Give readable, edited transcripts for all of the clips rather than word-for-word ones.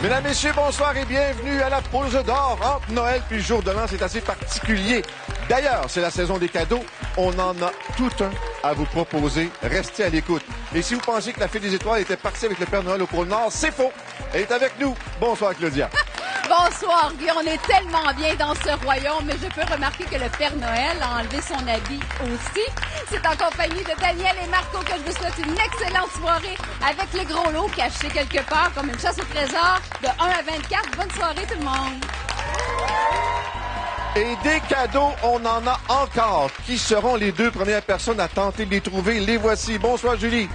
Mesdames, Messieurs, bonsoir et bienvenue à la pause d'or entre Noël puis le jour de l'an. C'est assez particulier. D'ailleurs, c'est la saison des cadeaux. On en a tout un à vous proposer. Restez à l'écoute. Et si vous pensiez que la Fée des Étoiles était partie avec le Père Noël au pôle Nord, c'est faux. Elle est avec nous. Bonsoir, Claudia. Bonsoir, Guy. On est tellement bien dans ce royaume, mais je peux remarquer que le Père Noël a enlevé son habit aussi. C'est en compagnie de Daniel et Marco que je vous souhaite une excellente soirée avec le gros lot caché quelque part comme une chasse au trésor de 1 à 24. Bonne soirée tout le monde. Et des cadeaux, on en a encore. Qui seront les deux premières personnes à tenter de les trouver? Les voici. Bonsoir, Julie.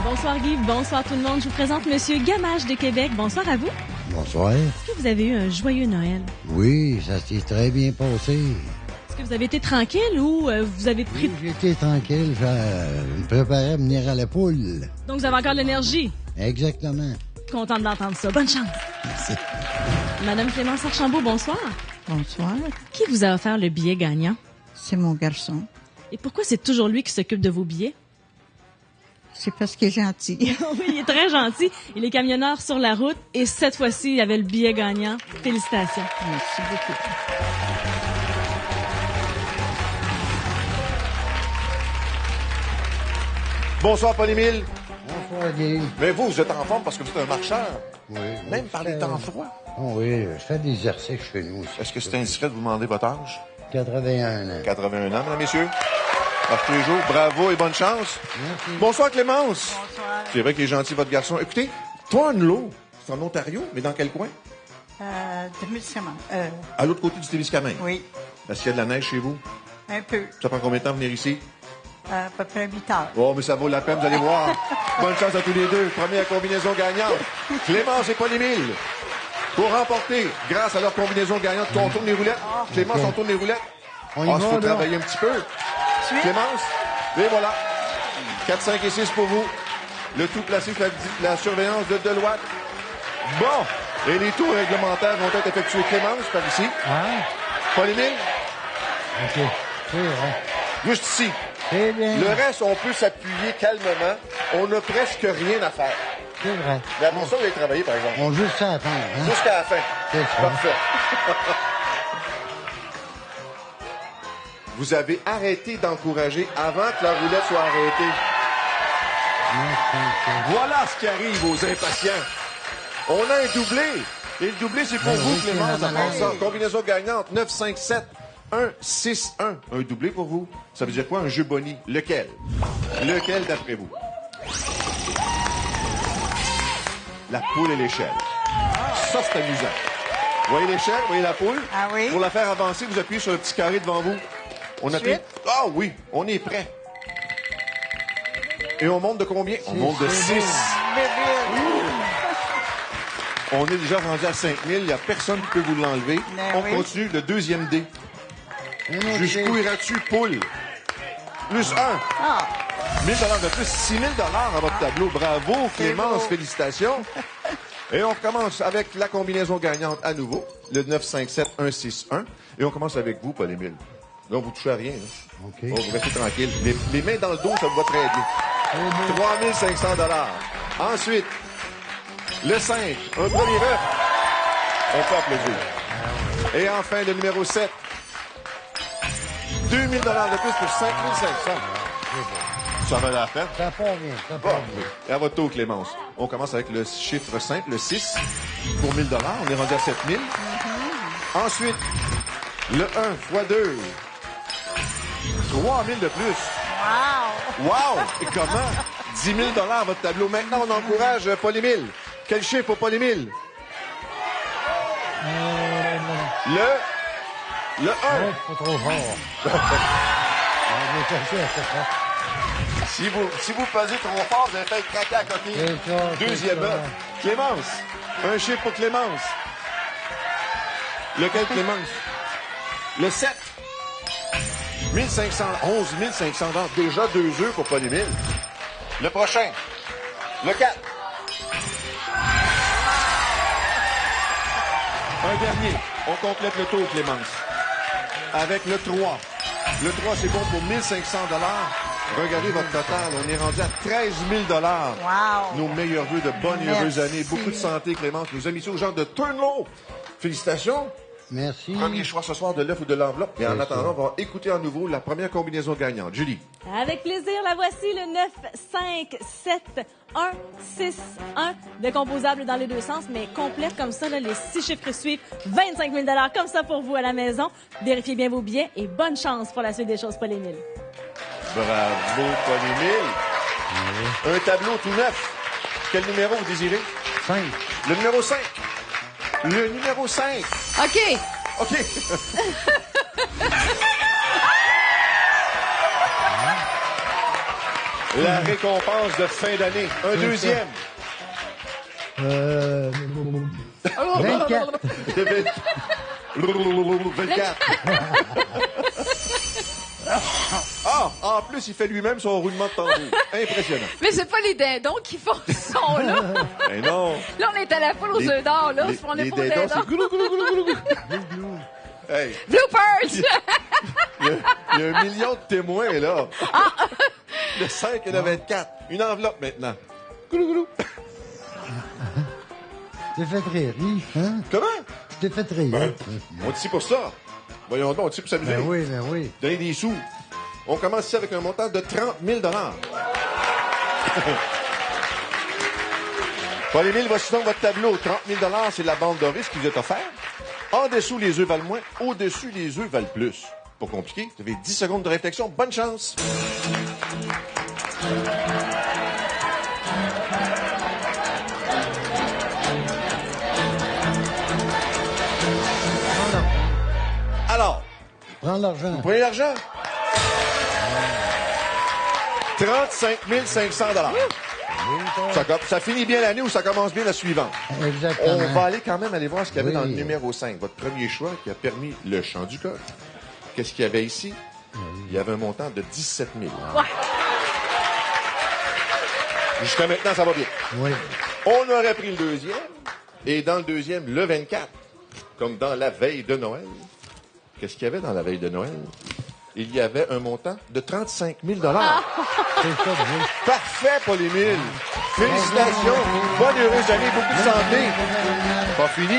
Bonsoir, Guy. Bonsoir tout le monde. Je vous présente Monsieur Gamache de Québec. Bonsoir à vous. Bonsoir. Est-ce que vous avez eu un joyeux Noël? Oui, ça s'est très bien passé. Est-ce que vous avez été tranquille ou vous avez pris... Oui, j'étais tranquille, je me préparais à venir à la poule. Donc vous avez encore de l'énergie? Exactement. Content de l'entendre ça. Bonne chance. Merci. Madame Clémence Archambault, bonsoir. Bonsoir, Qui vous a offert le billet gagnant? c'est mon garçon. Et pourquoi c'est toujours lui qui s'occupe de vos billets? C'est parce qu'il est gentil. Oui, il est très gentil. Il est camionneur sur la route et cette fois-ci, il avait le billet gagnant. Félicitations. Merci beaucoup. Bonsoir, Paul-Émile. Bonsoir, Guy. Mais vous êtes en forme parce que vous êtes un marcheur. Oui. Même par les temps froids. Oh, oui, je fais des exercices chez nous aussi. Est-ce que c'est indiscret de vous demander votre âge? 81 ans. 81 ans, mesdames, messieurs. Par tous les jours, bravo et bonne chance. Merci. Bonsoir, Clémence. Bonsoir. C'est vrai qu'il est gentil, votre garçon. Écoutez, Thornlow, c'est en Ontario, mais dans quel coin? De médicaments. À l'autre côté du Témiscamingue. Oui, Est-ce qu'il y a de la neige chez vous? un peu. Ça prend combien de temps de venir ici? À peu près 8 heures. Oh, mais ça vaut la peine, vous allez voir. Bonne chance à tous les deux. Première combinaison gagnante. Clémence et Paul-Émile. Pour remporter, grâce à leur combinaison gagnante, on tourne les roulettes. Clémence, on tourne les roulettes. On y Il va, faut là. travailler un petit peu. Clémence, et voilà. 4, 5 et 6 pour vous. Le tout placé sous la surveillance de Deloitte. Bon. Et les tours réglementaires vont être effectués. Clémence, par ici. Ah, Paul-Émile, OK. C'est vrai. juste ici. C'est bien. Le reste, on peut s'appuyer calmement. On n'a presque rien à faire. C'est vrai. Mais après ça, vous allez travailler, par exemple. On juste ça à attendre, hein? Jusqu'à la fin. C'est ça. Parfait. Vous avez arrêté d'encourager avant que la roulette soit arrêtée. Voilà ce qui arrive aux impatients. On a un doublé. Et le doublé, c'est pour Ben vous, oui, Clémence, c'est à part ça. normal. Combinaison gagnante, 9, 5, 7, 1, 6, 1. Un doublé pour vous. Ça veut dire quoi, un jeu boni? Lequel? Lequel, d'après vous? La poule et l'échelle. Ça, c'est amusant. Vous voyez l'échelle? Vous voyez la poule? Ah oui? Pour la faire avancer, vous appuyez sur le petit carré devant vous. On appuie. Suite? Ah oui, on est prêt. Et on monte de combien? On monte de 6. On est déjà rendu à 5 000. Il n'y a personne qui peut vous l'enlever. Ben On oui. continue le deuxième dé. Un autre Jusqu'où dé. iras-tu, poule? Plus 1. Ah, 1 000 de plus, 6 000 à votre tableau. Bravo, Clémence, beau. félicitations. Et on recommence avec la combinaison gagnante à nouveau, le 9, 5, 7, 1, 6, 1. Et on commence avec vous, Paul-Émile. Là, vous touchez à rien. Là. OK. Bon, vous restez tranquille. Les mains dans le dos, ça vous va très bien. 3 500 $. Ensuite, le 5, un premier œuf. On peut applaudir. Et enfin, le numéro 7. 2 000 $ de plus pour 5 500. Ça va la peine. Ça part bien, ça Bon, part bien. et à votre tour, Clémence. On commence avec le chiffre simple, le 6, pour 1 000 $. On est rendu à 7 000. Ensuite, le 1 fois 2. 3 000 de plus. wow! Wow! Et comment? 10 000 $ à votre tableau. Maintenant, on encourage Paul-Émile. Quel chiffre pour Paul-Émile? Le 1. Pas trop fort. On est cherché à ce point. Si vous pesez trop fort, vous allez faire craquer à coquille. C'est ça, c'est Deuxième ça. œuf. Clémence. Un chiffre pour Clémence. Lequel, Clémence? Le 7. 11 500 $. Déjà 2 œufs pour Paul-Émile. Le prochain. Le 4. Un dernier. On complète le tour, Clémence. Avec le 3. Le 3, c'est bon pour 1 500 $. Regardez votre total. On est rendu à 13 000 Wow! Nos meilleurs vœux de bonnes et heureuses Merci. années. Beaucoup de santé, Clémence. Nos amis ici au genre de Turnlow. Félicitations. Merci. Premier choix ce soir de l'œuf ou de l'enveloppe. Et en C'est attendant, on va écouter à nouveau la première combinaison gagnante. Julie. Avec plaisir, la voici, le 9, 5, 7, 1, 6, 1. Décomposable dans les deux sens, mais complète comme ça, là, les 6 chiffres suivent. 25 000 comme ça pour vous à la maison. Vérifiez bien vos billets et bonne chance pour la suite des choses, Paul-Émile. Bravo, Paul-Émile. Un tableau tout neuf. Quel numéro vous désirez? 5. Le numéro 5. Le numéro 5. OK. OK. La récompense de fin d'année. Un deuxième. 24. 24. Ah, en plus, il fait lui-même son roulement de tambour. Impressionnant. Mais c'est pas les dindons qui font ce son-là. Mais non. Là, on est à la poule aux œufs d'or, là. On est les pas aux dindons, dindons. c'est goulou, goulou, goulou, goulou. Hey, Bloopers! il y a 1 million de témoins, là. Le 5 et le 24. Une enveloppe, maintenant. Goulou, goulou. T'es fait rire, hein? Comment? T'es fait rire. On est ici pour ça. Voyons donc, on est ici pour s'amuser. Ben oui, ben oui. Donner des sous. On commence ici avec un montant de 30 000 Paul-Émile, voici donc votre tableau. 30 000 c'est la bande Doris qui vous est offerte. En dessous, les œufs valent moins. Au-dessus, les œufs valent plus. Pas compliqué. Vous avez 10 secondes de réflexion. Bonne chance. Alors, Prends l'argent. vous prenez l'argent? 35 500 ça finit bien l'année ou ça commence bien la suivante? Exactement. On va aller quand même aller voir ce qu'il y avait Oui. dans le numéro 5, votre premier choix qui a permis le chant du coq. Qu'est-ce qu'il y avait ici? Il y avait un montant de 17 000. Ouais. Jusqu'à maintenant, ça va bien. Oui. On aurait pris le deuxième, et dans le deuxième, le 24, comme dans la veille de Noël. Qu'est-ce qu'il y avait dans la veille de Noël? Il y avait un montant de 35 000 C'est ça, oui. Parfait, Paul-Émile. Félicitations. Bonne heureuse année, beaucoup de santé. Pas fini.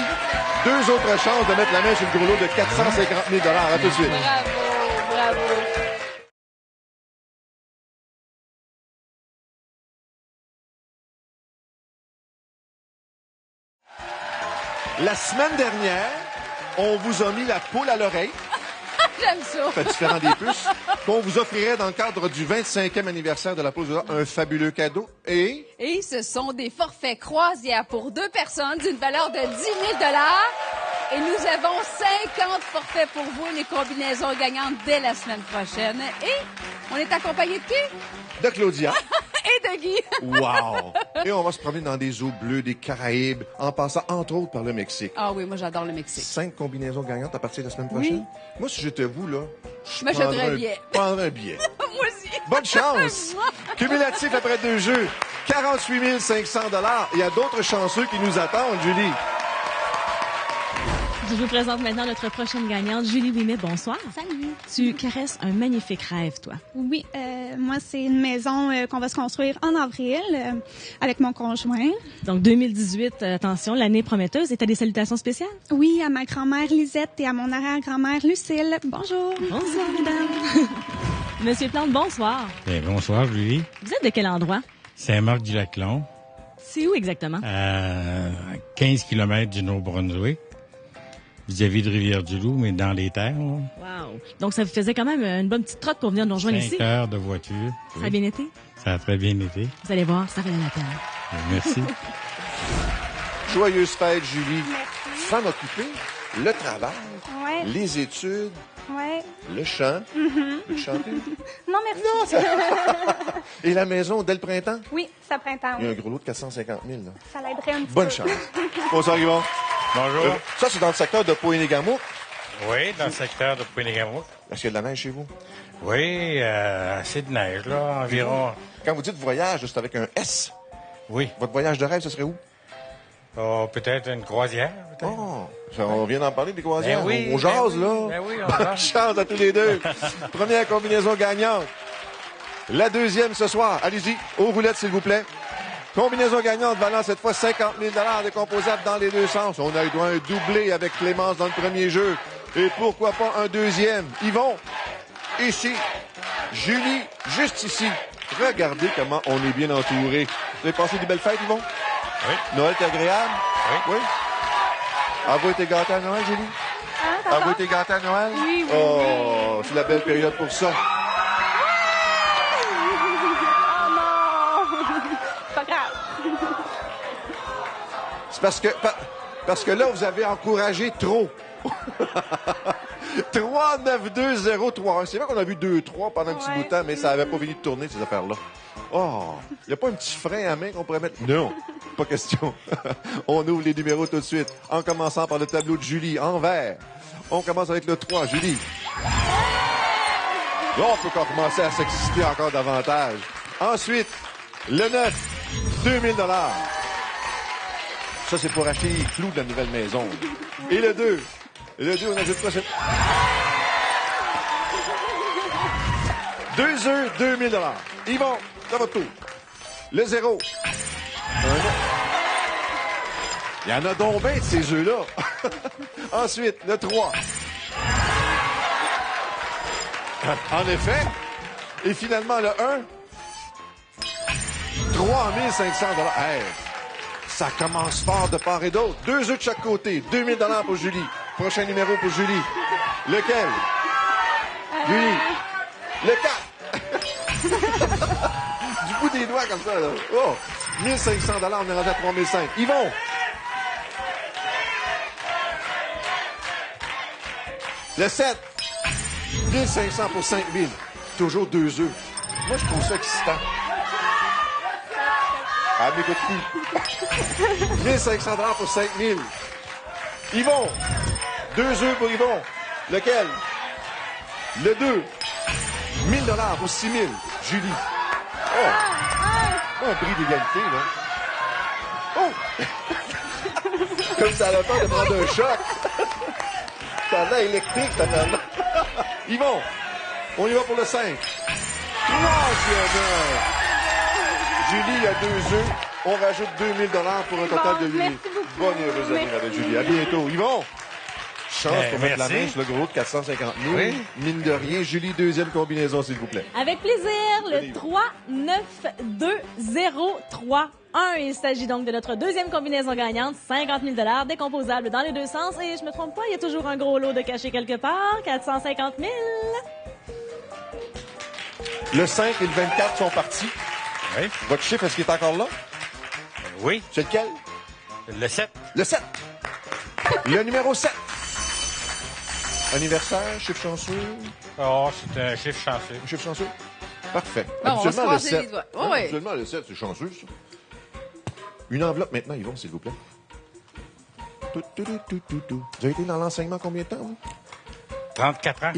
2 autres chances de mettre la main sur le gros lot de 450 000 À tout de suite. Bravo, bravo. La semaine dernière, on vous a mis la poule à l'oreille. J'aime ça. Fait différent des puces. Qu'on vous offrirait dans le cadre du 25e anniversaire de la pause de l'or un fabuleux cadeau. Et Et ce sont des forfaits croisières pour 2 personnes d'une valeur de 10 000 Et nous avons 50 forfaits pour vous, les combinaisons gagnantes dès la semaine prochaine. Et on est accompagné de qui? de Claudia. Et de Guy. Wow! Et on va se promener dans des eaux bleues, des Caraïbes, en passant entre autres par le Mexique. Ah oui, moi j'adore le Mexique. 5 combinaisons gagnantes à partir de la semaine prochaine. Moi, si j'étais vous, là, je m'achèterais un billet. prendrais un billet. Moi aussi. Bonne chance! Cumulatif après 2 jeux, 48 500 $. Il y a d'autres chanceux qui nous attendent, Julie. Je vous présente maintenant notre prochaine gagnante, Julie Ouimet. Bonsoir. Salut. Tu caresses un magnifique rêve, toi. Oui, moi, c'est une maison qu'on va se construire en avril avec mon conjoint. Donc, 2018, attention, l'année prometteuse. Et t'as des salutations spéciales? Oui, à ma grand-mère Lisette et à mon arrière-grand-mère Lucille. Bonjour. Bonsoir, mesdames. Monsieur Plante, bonsoir. Bien, bonsoir, Julie. Vous êtes de quel endroit? Saint-Marc-du-Laclon, C'est où exactement? à 15 km du Nouveau-Brunswick, vis-à-vis de Rivière-du-Loup, mais dans les terres. là. Wow. Donc, ça vous faisait quand même une bonne petite trotte pour venir nous rejoindre 5 ici. heures de voiture. Ça a bien été? Ça a très bien été. Vous allez voir, ça valait la peine. Merci. Joyeuse fête, Julie. Femme occupée, le travail, Ouais, les études, ouais. le chant. Le chanter. Non, merci. Et la maison dès le printemps. Oui, c'est printemps. Il y a un gros lot de 450 000. Là. Ça l'aiderait un petit Bonne peu. chance. Bonsoir, Yvon. Bonjour. Ça, c'est dans le secteur de Pointe-Gamouk. Oui, dans le secteur de Pointe-Gamouk. Est-ce qu'il y a de la neige chez vous? Oui, assez de neige, là, environ. Quand vous dites voyage, c'est avec un S. Oui. Votre voyage de rêve, ce serait où? Oh, peut-être une croisière, peut-être. Oh, on vient d'en parler des croisières. Ben oui, on jase, ben oui, là. ben oui, on Bonne jase. chance à tous les deux. Première combinaison gagnante. La deuxième ce soir. Allez-y, aux roulettes, s'il vous plaît. Combinaison gagnante valant cette fois 50 000 $ décomposables dans les deux sens. On a eu droit à un doublé avec Clémence dans le premier jeu. Et pourquoi pas un deuxième? Yvon, ici. Julie, juste ici. Regardez comment on est bien entouré. Vous avez passé des belles fêtes, Yvon? Oui. Noël est agréable? Oui. Avez-vous été gâté à Noël, Julie? Avez-vous été gâté à Noël? Oui. Oh, c'est la belle période pour ça. Oh non! Pas grave. C'est parce que là, vous avez encouragé trop. 3, 9, 2, 0, 3, 1. C'est vrai qu'on a vu 2, 3 pendant un petit bout de temps, mais ça n'avait pas fini de tourner, ces affaires-là. Oh, il n'y a pas un petit frein à main qu'on pourrait mettre? Non, pas question. On ouvre les numéros tout de suite, en commençant par le tableau de Julie, en vert. On commence avec le 3, Julie. Là, on peut commencer à s'exciter encore davantage. Ensuite, le 9, 2000 $. Ça, c'est pour acheter les clous de la nouvelle maison. Et le 2, on ajoute quoi? 2 œufs, 2000 $. Yvon, c'est votre tour. Le 0. Il y en a donc bien de ces œufs-là. Ensuite, le 3. En effet. Et finalement, le 1. 3 500 $. Hey, ça commence fort de part et d'autre. 2 œufs de chaque côté. 2000 $ pour Julie. Prochain numéro pour Julie. Lequel? Julie. Le 4. Du bout des doigts comme ça, là. Oh! 1500 $, on est rendu à 3005. Yvon! Le 7. 1500 pour 5000. Toujours 2 œufs. Moi, je trouve ça excitant. Ah, m'écoute plus. 1500 $ pour 5000. Yvon! 2 œufs pour Yvon. Lequel? Le 2. 1000 $ pour 6000. Julie. Oh! Un prix d'égalité, là. Oh! Comme ça a le temps de prendre un choc. Ça a l'air électrique, ça a l'air. Yvon, on y va pour le 5. 3e œuf. Julie, il y a 2 œufs. On rajoute 2000 $ pour un total de 8 000. Bonne et heureuse année avec Julie. À bientôt. Yvon! Chance pour mettre la main sur le gros de 450 000. Oui. Mine de rien. Julie, deuxième combinaison, s'il vous plaît. Avec plaisir, le 3, 9, 2, 0, 3, 1. Il s'agit donc de notre deuxième combinaison gagnante, 50 000 $, décomposable dans les deux sens. Et je me trompe pas, il y a toujours un gros lot de caché quelque part, 450 000. Le 5 et le 24 sont partis. Oui. Votre chiffre, est-ce qu'il est encore là? Oui. C'est lequel? Le 7. Le 7. Le numéro 7. Anniversaire, chiffre chanceux. Oh, c'est un chiffre chanceux. Chiffre chanceux? Parfait. Bon, on va se Habituellement, le croiser 7. les doigts. Hein, Oui. Habituellement, le 7, c'est chanceux, ça. Une enveloppe maintenant, Yvon, s'il vous plaît. Tout. Vous avez été dans l'enseignement combien de temps, vous? 34 ans.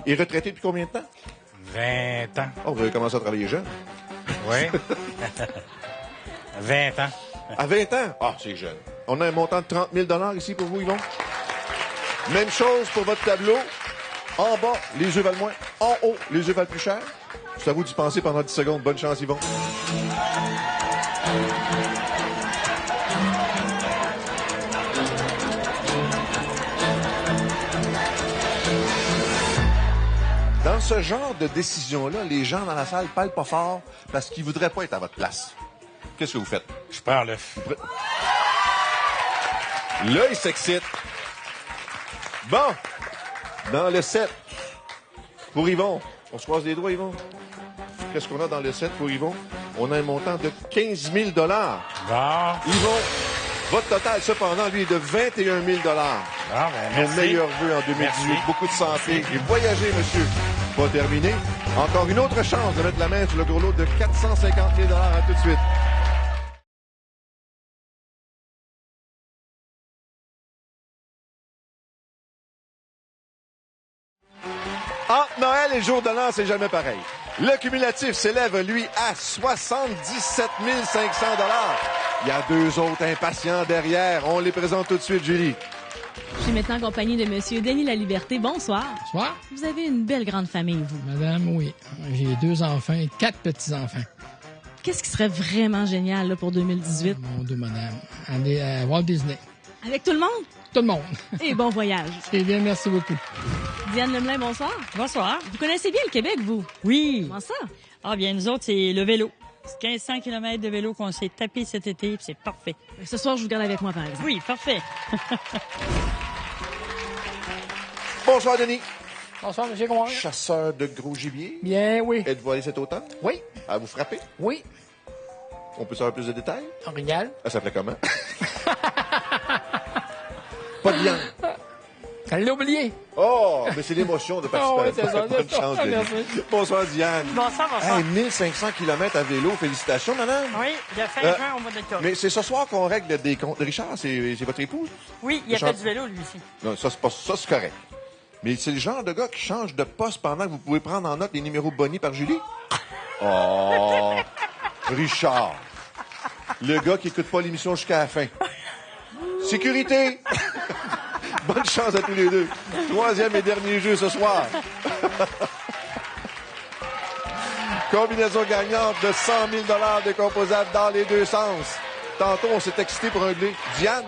Et retraité depuis combien de temps? 20 ans. Oh, vous avez commencé à travailler jeune. Oui. 20 ans. À 20 ans? Ah, c'est jeune. On a un montant de 30 000 $ ici pour vous, Yvon. Même chose pour votre tableau. En bas, les œufs valent moins. En haut, les œufs valent plus cher. C'est à vous d'y penser pendant 10 secondes. Bonne chance, Yvon. Dans ce genre de décision-là, les gens dans la salle parlent pas fort parce qu'ils voudraient pas être à votre place. Qu'est-ce que vous faites? Je prends l'œuf. Là, il s'excite. Bon. Dans le 7. Pour Yvon. On se croise les doigts, Yvon. Qu'est-ce qu'on a dans le 7 pour Yvon? On a un montant de 15 000 $. Bon. Yvon, votre total, cependant, lui, est de 21 000 $. Bon, ben, Nos merci. meilleurs vœux en 2018. Merci. Beaucoup de santé. Et voyager, monsieur. Pas terminé. Encore une autre chance de mettre la main sur le gros lot de 450 000 $. À tout de suite. Entre Noël et le jour de l'an, c'est jamais pareil. Le cumulatif s'élève, lui, à 77 500 $. Il y a 2 autres impatients derrière. On les présente tout de suite, Julie. Je suis maintenant en compagnie de Monsieur Denis Laliberté. Bonsoir. Bonsoir. Vous avez une belle grande famille, vous. Madame, oui. J'ai 2 enfants et 4 petits-enfants. Qu'est-ce qui serait vraiment génial là, pour 2018? Mon Dieu, madame. Aller à Walt Disney. Avec tout le monde? Tout le monde. Et bon voyage. C'est bien, merci beaucoup. Diane Lemelin, bonsoir. Bonsoir. Vous connaissez bien le Québec, vous? Oui. Comment ça? Ah bien, nous autres, c'est le vélo. C'est 1500 km de vélo qu'on s'est tapé cet été, puis c'est parfait. Ce soir, je vous garde avec moi, par exemple. Oui, parfait. Bonsoir, Denis. Bonsoir, M. Conrad. Chasseur de gros gibier. Bien, oui. Êtes-vous allé cet automne? Oui. À vous frapper? Oui. On peut savoir plus de détails? Orignal. Ça s'appelait comment? Pas de viande. Elle l'a oublié. Oh, mais c'est l'émotion de participer. Ah oui, c'est ça. Bonne chance, Denis. Merci. Bonsoir, Diane. Bonsoir, bonsoir. Hey, 1500 km à vélo. Félicitations, madame. Oui, il a fait juin au mois d'octobre. Mais c'est ce soir qu'on règle des comptes. Richard, c'est votre épouse? Oui, il a Richard- fait du vélo, lui aussi. Non, ça, c'est correct. Mais c'est le genre de gars qui change de poste pendant que vous pouvez prendre en note les numéros bonnies par Julie? Oh, Richard. Le gars qui écoute pas l'émission jusqu'à la fin. Sécurité! Bonne chance à tous les deux. 3e et dernier jeu ce soir. Combinaison gagnante de 100 000 $ décomposables dans les deux sens. Tantôt, on s'est excité pour un blé. Diane,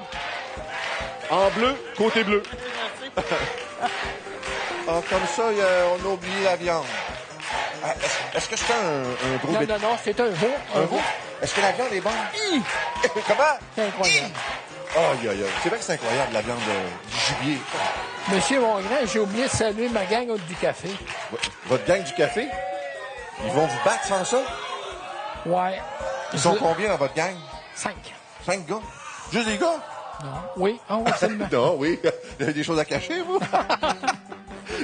en bleu, côté bleu. Ah, comme ça, on a oublié la viande. Ah, est-ce que c'est un gros Non, non, c'est un veau. Un veau? Est-ce que la viande est bonne? Comment? C'est incroyable. Aïe, aïe, aïe. C'est vrai que c'est incroyable, la viande du gibier. Monsieur Mongrain, j'ai oublié de saluer ma gang du café. Votre gang du café? Ils vont vous battre sans ça? Ouais. Ils sont combien dans votre gang? 5. 5 gars? Juste des gars? Non. Oui. Ah oui, absolument. Non, oui. Vous avez des choses à cacher, vous?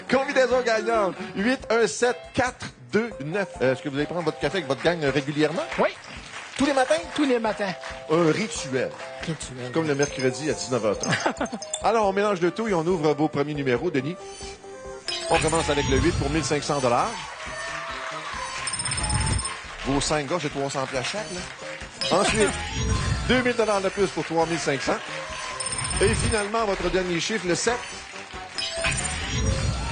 Combinaison gagnante. 8, 1, 7, 4, 2, 9. Est-ce que vous allez prendre votre café avec votre gang régulièrement? Oui. Tous les matins? Tous les matins. Un rituel. Rituel. Comme le mercredi à 19h30. Alors, on mélange le tout et on ouvre vos premiers numéros, Denis. On commence avec le 8 pour 1500 $. Vos 5 gars, c'est 300 $ chaque, là. Ensuite, 2000 $ de plus pour 3500. Et finalement, votre dernier chiffre, le 7.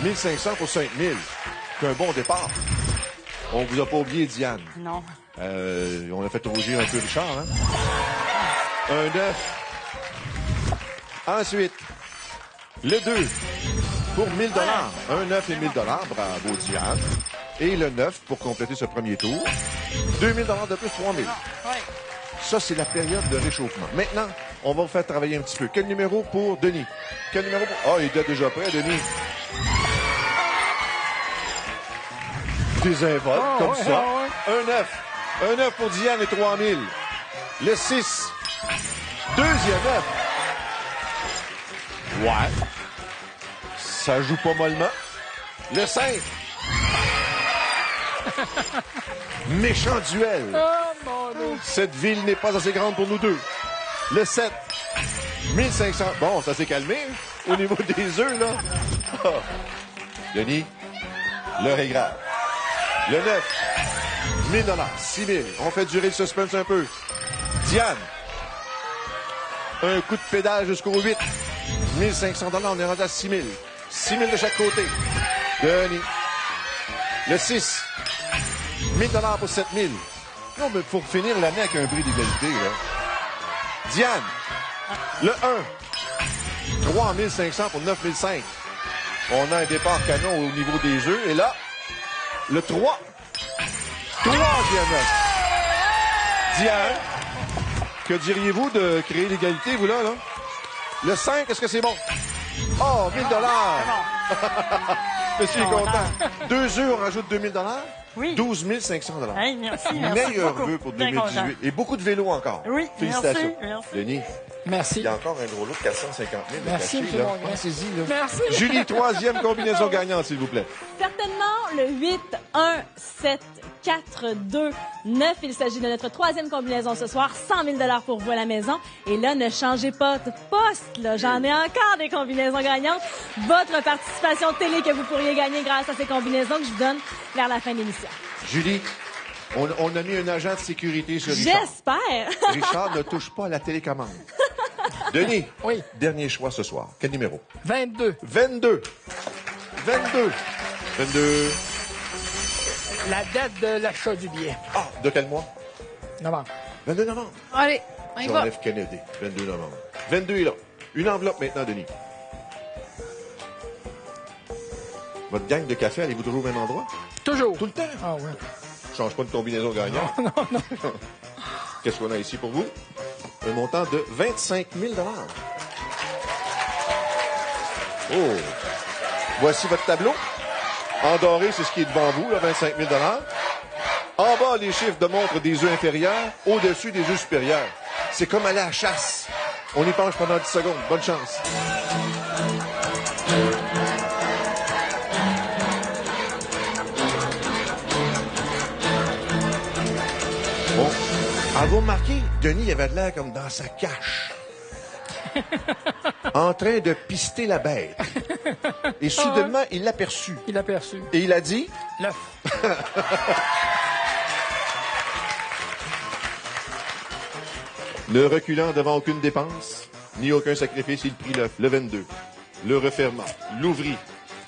1500 pour 5000. C'est un bon départ. On vous a pas oublié, Diane. Non. On a fait rougir un peu Richard, hein? Un 9. Ensuite, le 2 pour 1000 $. Un 9 et 1000 $. Bravo, Diane. Et le 9 pour compléter ce premier tour. 2000 $ de plus, 3000. Oui. Ça, c'est la période de réchauffement. Maintenant, on va vous faire travailler un petit peu. Quel numéro pour Denis? Quel numéro pour... Ah, il était déjà prêt, Denis. Désinvolte, comme ouais, ça. ouais. Un 9. Un 9 pour Diane et 3000. Le 6. Deuxième 9. Ouais. Ça joue pas mollement. Le 5. Méchant duel. Oh, mon Dieu. Cette ville n'est pas assez grande pour nous deux. Le 7. 1500. Bon, ça s'est calmé hein, au niveau des œufs, là. Ah. Denis, l'heure est grave. Le 9. 1000 $. 6000. On fait durer le suspense un peu. Diane. Un coup de pédale jusqu'au 8. 1500 $. On est rendu à 6000. 6000 de chaque côté. Denis. Le 6. 1000 $ pour 7000. Non, mais pour finir l'année avec un prix d'égalité, là. Diane. Le 1. 3500 pour 9005. On a un départ canon au niveau des œufs. Et là, le 3. Troisième œuf. Diane. Que diriez-vous de créer l'égalité, vous, là? Le 5, est-ce que c'est bon? Oh, 1000 $. Monsieur est content. 2 œufs, on rajoute 2000 $. Oui. 12 500 $. Hey, merci Meilleur beaucoup. vœu pour Bien 2018. content. Et beaucoup de vélos encore. Oui, Félicitations. merci. Denis, Merci. il y a encore un gros lot de 450 000 de Merci, caché, M. là. Mongrain. Pensez-y, là. Merci. Julie, troisième combinaison gagnante, s'il vous plaît. Certainement le 8, 1, 7, 4, 2, 9. Il s'agit de notre troisième combinaison ce soir. 100 000 $ pour vous à la maison. Et là, ne changez pas de poste. Là. J'en ai encore des combinaisons gagnantes. Votre participation télé que vous pourriez gagner grâce à ces combinaisons que je vous donne vers la fin de l'émission. Julie, on a mis un agent de sécurité sur Richard. J'espère. Richard ne touche pas à la télécommande. Denis, Oui. dernier choix ce soir. Quel numéro? 22. 22. 22. 22. La date de l'achat du billet. Ah, de quel mois? Novembre. 22 novembre. Allez, on y va. John F. Kennedy, 22 novembre. 22 est là. Une enveloppe maintenant, Denis. Votre gang de café, allez-vous toujours au même endroit? Toujours. Tout le temps? Ah oui. Change pas de combinaison gagnante. Non. Qu'est-ce qu'on a ici pour vous? Un montant de 25 000 $. Oh! Voici votre tableau. En doré, c'est ce qui est devant vous, là, 25 000 $. En bas, les chiffres de montre des œufs inférieurs, au-dessus des œufs supérieurs. C'est comme aller à la chasse. On y penche pendant 10 secondes. Bonne chance. Bon. Avez-vous remarqué? Denis avait de l'air comme dans sa cache. En train de pister la bête. Et soudainement, il l'a perçu. Il a perçu. Et il a dit... L'œuf. Ne reculant devant aucune dépense, ni aucun sacrifice, il prit l'œuf, le 22, le referma, l'ouvrit.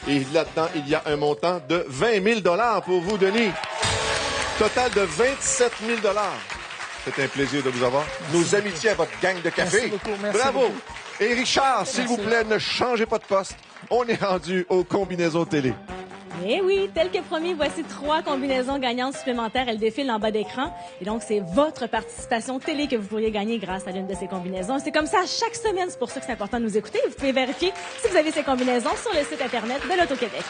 Et là-dedans, il y a un montant de 20 000 $ pour vous, Denis. Total de 27 000 $. C'est un plaisir de vous avoir. Nos amitiés à votre gang de café. Merci beaucoup, merci Bravo. beaucoup. Et Richard, s'il vous plaît, ne changez pas de poste. On est rendu aux combinaisons télé. Eh oui, tel que promis, voici 3 combinaisons gagnantes supplémentaires. Elles défilent en bas d'écran. Et donc, c'est votre participation télé que vous pourriez gagner grâce à l'une de ces combinaisons. C'est comme ça chaque semaine. C'est pour ça que c'est important de nous écouter. Vous pouvez vérifier si vous avez ces combinaisons sur le site Internet de l'Auto-Québec.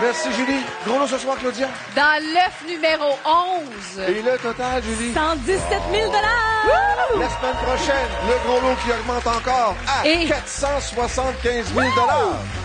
Merci, Julie. Gros lot ce soir, Claudia. Dans l'œuf numéro 11. Et le total, Julie? 117 000 $. La semaine prochaine, le gros lot qui augmente encore à Et 475 000 $.